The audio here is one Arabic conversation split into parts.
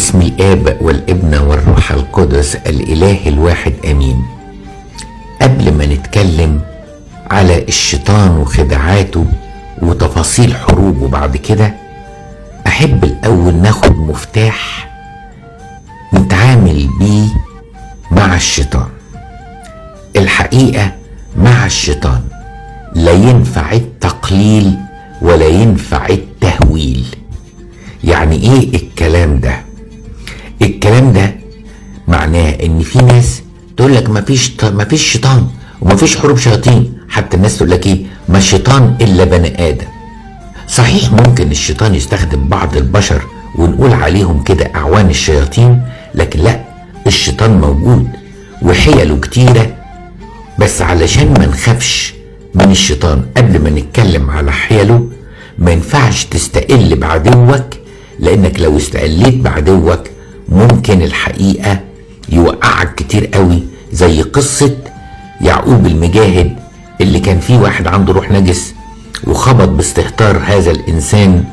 باسم الآب والابن والروح القدس الإله الواحد آمين. قبل ما نتكلم على الشيطان وخدعاته وتفاصيل حروبه بعد كده، أحب الأول ناخد مفتاح نتعامل بيه مع الشيطان. الحقيقة مع الشيطان لا ينفع التقليل ولا ينفع التهويل. يعني ايه الكلام ده؟ الكلام ده معناه ان في ناس تقول لك مفيش شيطان ومفيش حروب شياطين. حتى الناس تقول لك ايه، ما الشيطان الا بني ادم. صحيح ممكن الشيطان يستخدم بعض البشر ونقول عليهم كده اعوان الشياطين، لكن لا، الشيطان موجود وحيله كتيرة. بس علشان ما نخافش من الشيطان قبل ما نتكلم على حيله، ما ينفعش تستقل بعدوك، لانك لو استقليت بعدوك ممكن الحقيقة يوقعك كتير قوي، زي قصة يعقوب المجاهد اللي كان فيه واحد عنده روح نجس وخبط باستهتار هذا الانسان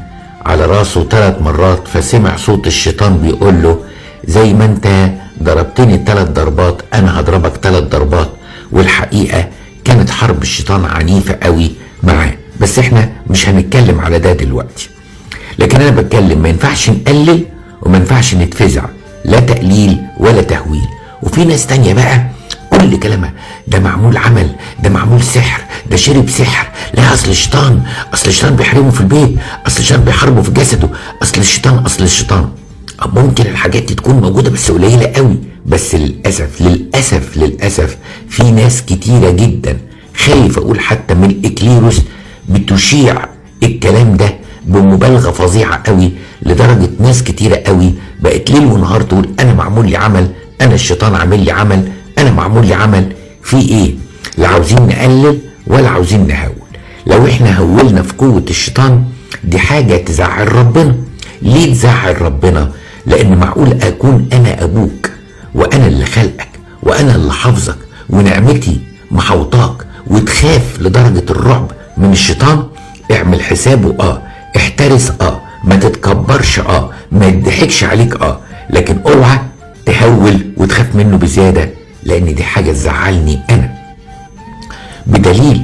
على راسه 3 مرات، فسمع صوت الشيطان بيقول له زي ما انت ضربتني 3 ضربات انا هضربك 3 ضربات. والحقيقة كانت حرب الشيطان عنيفة قوي معاه، بس احنا مش هنتكلم على ده دلوقتي. لكن انا بتكلم ما ينفعش نقلل وما ينفعش نتفزع، لا تقليل ولا تهويل. وفي ناس تانية بقى كل كلامها ده معمول عمل، ده معمول سحر، ده شرب سحر، لا اصل الشيطان بيحرمه في البيت، اصل الشيطان بيحاربه في جسده، اصل الشيطان. ممكن الحاجات دي تكون موجودة بس قليلة قوي. بس للأسف في ناس كتيرة جدا، خايف اقول حتى من الإكليروس، بتشيع الكلام ده بمبالغة فظيعة قوي، لدرجة ناس كتيرة قوي بقت ليل ونهار تقول انا معمول لي عمل، انا الشيطان عامل لي عمل، انا معمول لي عمل. في ايه؟ لا عاوزين نقلل ولا عاوزين نهول. لو احنا هولنا في قوة الشيطان دي حاجة تزعل ربنا. ليه تزعل ربنا؟ لان معقول اكون انا ابوك وانا اللي خلقك وانا اللي حافظك ونعمتي محوطاك وتخاف لدرجة الرعب من الشيطان؟ اعمل حسابه، احترس، ما تتكبرش، ما يضحكش عليك، لكن اوعى تهول وتخاف منه بزيادة، لان دي حاجة تزعلني انا. بدليل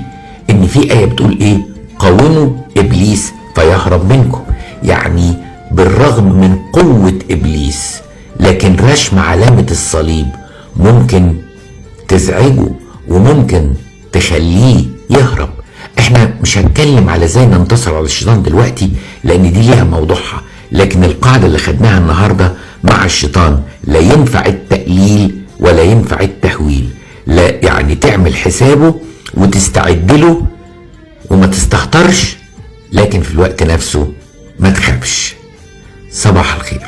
ان في آية بتقول ايه؟ قاوموا ابليس فيهرب منكم. يعني بالرغم من قوة ابليس، لكن رشم علامة الصليب ممكن تزعجه وممكن تخليه يهرب. احنا مش هنتكلم على ازاي ننتصر على الشيطان دلوقتي، لان دي ليها موضوعها. لكن القاعدة اللي خدناها النهاردة مع الشيطان لا ينفع التقليل ولا ينفع التهويل. لا يعني تعمل حسابه وتستعد له وما تستهترش، لكن في الوقت نفسه ما تخافش. صباح الخير.